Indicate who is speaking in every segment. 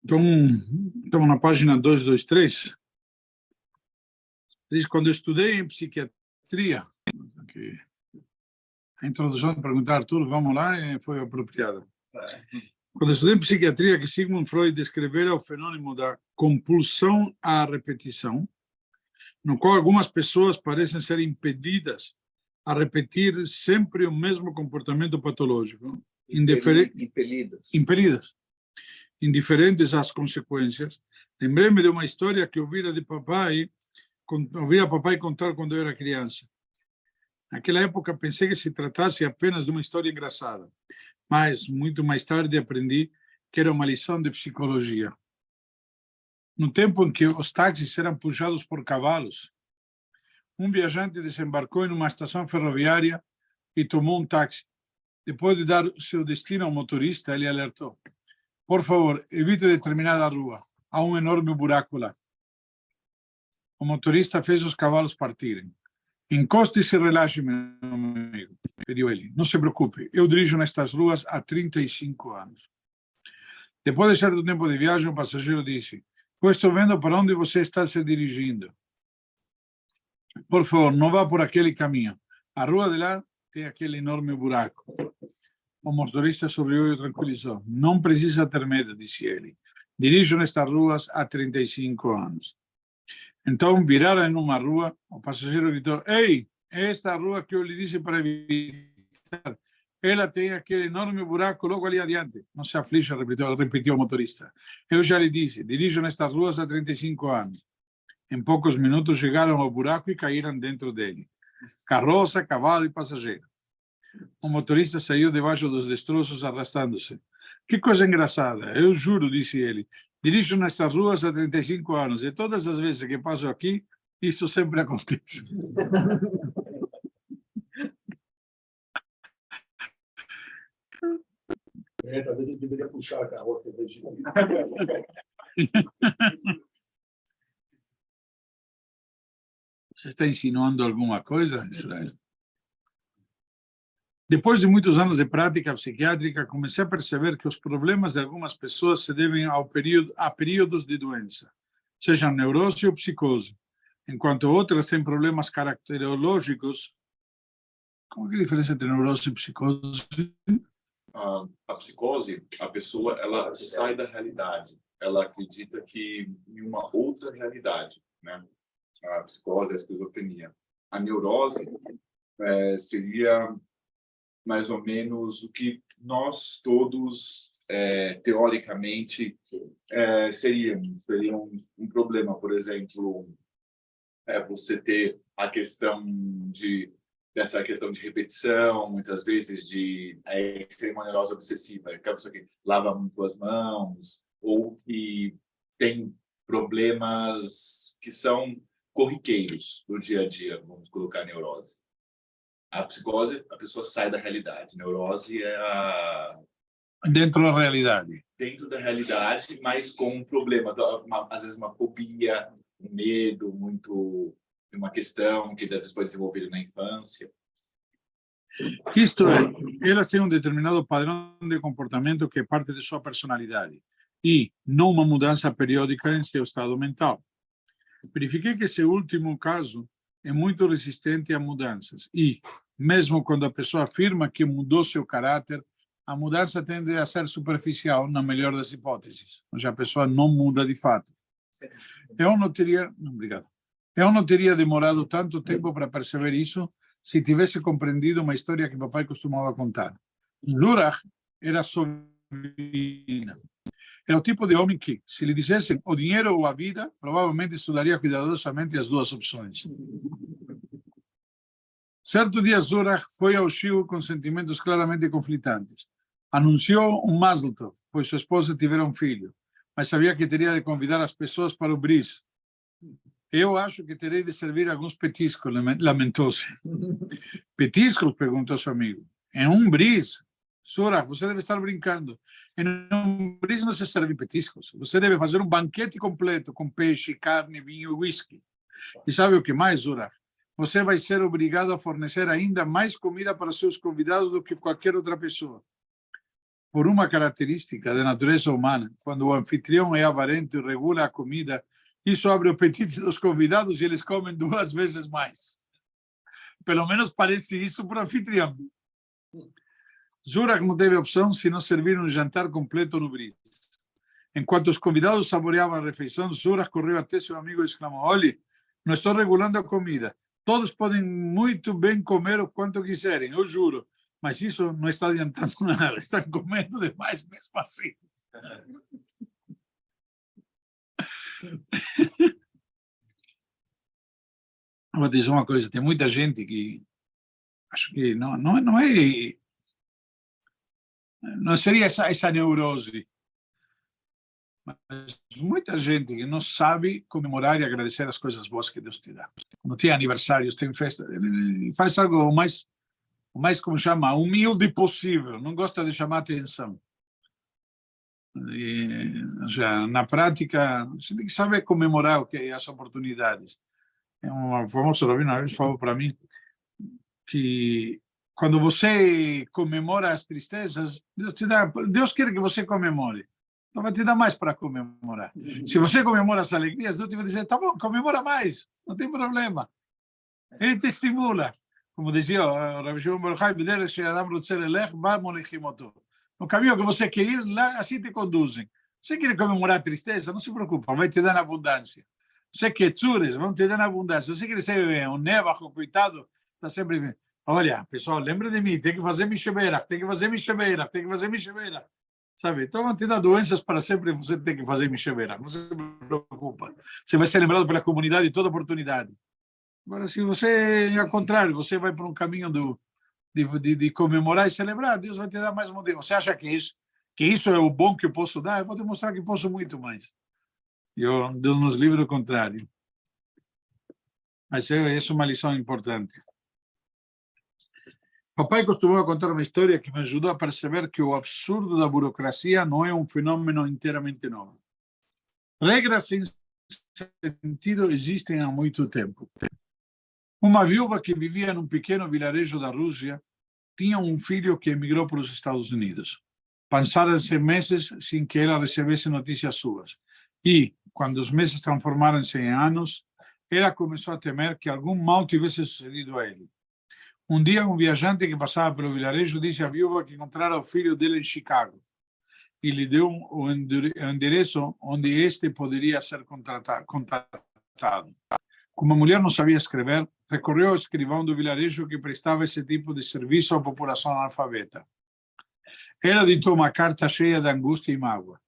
Speaker 1: Então, estamos na página 223. Diz, quando eu estudei em psiquiatria, que a introdução de perguntar tudo, vamos lá, foi apropriada. Quando eu estudei em psiquiatria, que Sigmund Freud descrevera o fenômeno da compulsão à repetição, no qual algumas pessoas parecem ser impedidas a repetir sempre o mesmo comportamento patológico, impelidas, indiferentes às consequências. Lembrei-me de uma história que ouvira papai contar quando eu era criança. Naquela época pensei que se tratasse apenas de uma história engraçada, mas muito mais tarde aprendi que era uma lição de psicologia. No tempo em que os táxis eram puxados por cavalos, um viajante desembarcou em uma estação ferroviária e tomou um táxi. Depois de dar seu destino ao motorista, ele alertou: "Por favor, evite determinada rua. Há um enorme buraco lá." O motorista fez os cavalos partirem. "Encoste-se e relaxe, meu amigo", pediu ele. "Não se preocupe, eu dirijo nestas ruas há 35 anos." Depois de certo tempo de viagem, o passageiro disse: "Eu estou vendo para onde você está se dirigindo. Por favor, não vá por aquele caminho. A rua de lá tem aquele enorme buraco." O motorista sorriu e tranquilizou. "Não precisa ter medo", disse ele. "Dirijo nestas ruas há 35 anos." Então, viraram em uma rua, o passageiro gritou: "Ei, é esta rua que eu lhe disse para evitar. Ela tem aquele enorme buraco logo ali adiante." "Não se aflige", repetiu o motorista. "Eu já lhe disse, dirijo nestas ruas há 35 anos." Em poucos minutos chegaram ao buraco e caíram dentro dele. Carroça, cavalo e passageiro. O motorista saiu debaixo dos destroços arrastando-se. "Que coisa engraçada, eu juro", disse ele. "Dirijo nestas ruas há 35 anos e todas as vezes que passo aqui, isso sempre acontece."
Speaker 2: Talvez ele deveria puxar a carroça.
Speaker 1: Você está insinuando alguma coisa, Israel? Depois de muitos anos de prática psiquiátrica, comecei a perceber que os problemas de algumas pessoas se devem a períodos de doença, sejam neurose ou psicose, enquanto outras têm problemas caracterológicos. Qual é a diferença entre neurose e psicose?
Speaker 3: A psicose, a pessoa, ela sai da realidade. Ela acredita que em uma outra realidade, né? A psicose, a esquizofrenia. A neurose seria mais ou menos o que nós todos, teoricamente, seria um problema. Por exemplo, você ter a questão dessa questão de repetição, muitas vezes de extrema neurose obsessiva, aquela pessoa que lava muito as mãos, ou que tem problemas que são corriqueiros do dia a dia, vamos colocar neurose. A psicose, a pessoa sai da realidade. Neurose é
Speaker 1: dentro da realidade.
Speaker 3: Dentro da realidade, mas com um problema, às vezes uma fobia, um medo, uma questão que às vezes foi desenvolvida na infância.
Speaker 1: Isto é, elas têm um determinado padrão de comportamento que é parte de sua personalidade e não uma mudança periódica em seu estado mental. Verifiquei que esse último caso é muito resistente a mudanças e, mesmo quando a pessoa afirma que mudou seu caráter, a mudança tende a ser superficial, na melhor das hipóteses, ou seja, a pessoa não muda de fato. Eu não teria demorado tanto tempo para perceber isso se tivesse compreendido uma história que papai costumava contar. Zurach era sobrina. Era o tipo de homem que, se lhe dissessem o dinheiro ou a vida, provavelmente estudaria cuidadosamente as duas opções. Certo dia, Zurach foi ao Chiu com sentimentos claramente conflitantes. Anunciou um Mazel Tov, pois sua esposa tivera um filho, mas sabia que teria de convidar as pessoas para o bris. "Eu acho que terei de servir alguns petiscos", lamentou-se. "Petiscos?", perguntou seu amigo. "Em um bris? Zurach, você deve estar brincando. Em um bris não se serve petiscos. Você deve fazer um banquete completo com peixe, carne, vinho e whisky. E sabe o que mais, Zurach? Você vai ser obrigado a fornecer ainda mais comida para seus convidados do que qualquer outra pessoa. por uma característica da natureza humana. Quando o anfitrião é avarento e regula a comida, isso abre o apetite dos convidados e eles comem 2 vezes mais. Pelo menos parece isso para o anfitrião. Zurach não teve opção se não servir um jantar completo no bris. Enquanto os convidados saboreavam a refeição, Zurach correu até seu amigo e exclamou: olhe, não estou regulando a comida. Todos podem muito bem comer o quanto quiserem, eu juro. Mas isso não está adiantando nada. Estão comendo demais mesmo assim. Vou dizer uma coisa, tem muita gente que acho que não seria essa neurose, mas muita gente que não sabe comemorar e agradecer as coisas boas que Deus te dá. Quando tem aniversários, tem festa, ele faz algo o mais como chama, humilde possível, não gosta de chamar atenção. E, ou seja, na prática, você tem que saber comemorar as oportunidades. Um famoso rabino uma vez falou para mim que quando você comemora as tristezas, Deus quer que você comemore. Então vai te dar mais para comemorar. Se você comemora as alegrias, Deus te vai dizer, tá bom, comemora mais, não tem problema. Ele te estimula. Como dizia o Rabbi Shimon Bar Yochai, no caminho que você quer ir, lá assim te conduzem. Você quer comemorar a tristeza? Não se preocupa, vai te dar na abundância. Você quer tzures, vão te dar na abundância. Você quer ser um nevacho, coitado, está sempre... Olha, pessoal, lembra de mim, tem que fazer Misheberach, tem que fazer Misheberach, tem que fazer Misheberach. Sabe? Então vão te dar doenças para sempre, você tem que fazer Misheberach. Não se preocupa. Você vai ser lembrado pela comunidade em toda oportunidade. Agora, se você, ao contrário, você vai para um caminho de comemorar e celebrar, Deus vai te dar mais motivo. Você acha que isso é o bom que eu posso dar? Eu vou te mostrar que posso muito mais. Deus nos livre do contrário. Mas essa é uma lição importante. Papai costumava contar uma história que me ajudou a perceber que o absurdo da burocracia não é um fenômeno inteiramente novo. Regras sem sentido existem há muito tempo. Uma viúva que vivia num pequeno vilarejo da Rússia tinha um filho que emigrou para os Estados Unidos. Passaram-se meses sem que ela recebesse notícias suas. E, quando os meses transformaram-se em anos, ela começou a temer que algum mal tivesse sucedido a ele. Um dia, um viajante que passava pelo vilarejo disse à viúva que encontrara o filho dele em Chicago e lhe deu o endereço onde este poderia ser contatado. Como a mulher não sabia escrever, recorreu ao escrivão do vilarejo que prestava esse tipo de serviço à população analfabeta. Ela ditou uma carta cheia de angústia e mágoa.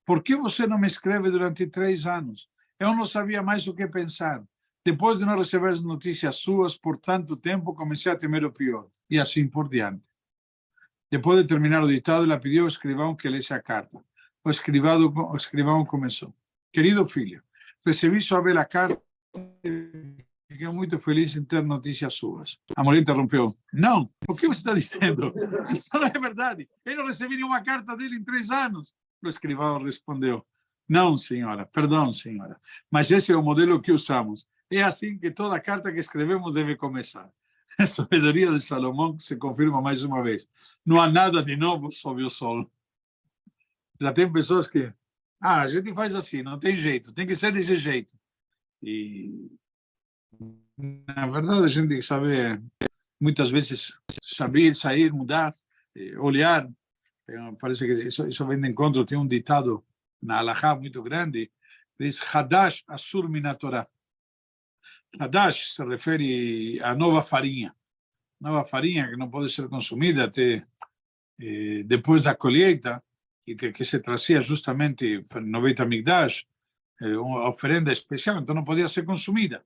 Speaker 1: Por que você não me escreve durante 3 anos? Eu não sabia mais o que pensar. Depois de não receber notícias suas por tanto tempo, comecei a temer o pior. E assim por diante. Depois de terminar o ditado, ela pediu ao escrivão que lesse a carta. O escrivão começou. Querido filho, recebi sua bela carta e fiquei muito feliz em ter notícias suas. A mulher interrompeu. Não, o que você está dizendo? Isso não é verdade. Eu não recebi nenhuma carta dele em 3 anos. O escrivão respondeu. Não, senhora, perdão, senhora, mas esse é o modelo que usamos. É assim que toda carta que escrevemos deve começar. A sabedoria de Salomão se confirma mais uma vez. Não há nada de novo sob o sol. Já tem pessoas que... a gente faz assim, não tem jeito, tem que ser desse jeito. E, na verdade, a gente tem que saber, muitas vezes, saber, sair, mudar, olhar. Parece que isso vem de encontro, tem um ditado na Halachá muito grande, diz Hadash Asur Min Torah. Hadash se refere à nova farinha que não pode ser consumida até depois da colheita, e que se trazia justamente no Beit HaMikdash, uma oferenda especial, então não podia ser consumida.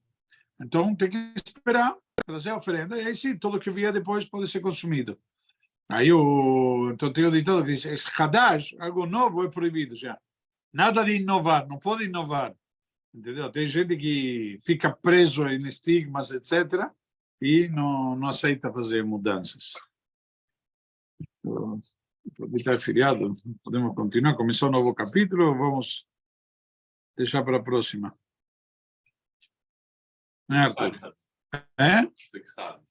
Speaker 1: Então tem que esperar, trazer a oferenda, e aí sim, tudo que vier depois pode ser consumido. Aí então tem o ditado que diz, Hadash, algo novo é proibido já. Nada de inovar, não pode inovar. Entendeu? Tem gente que fica preso em estigmas, etc., e não aceita fazer mudanças. Aproveitar feriado, podemos continuar. Começou um novo capítulo, ou vamos deixar para a próxima? Não é, Arthur? É?
Speaker 3: Você que sabe.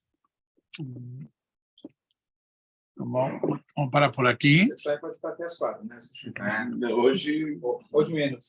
Speaker 1: Tá bom? Vamos parar por aqui.
Speaker 4: Você pode ficar até as 4, né?
Speaker 3: Hoje
Speaker 4: Hoje menos.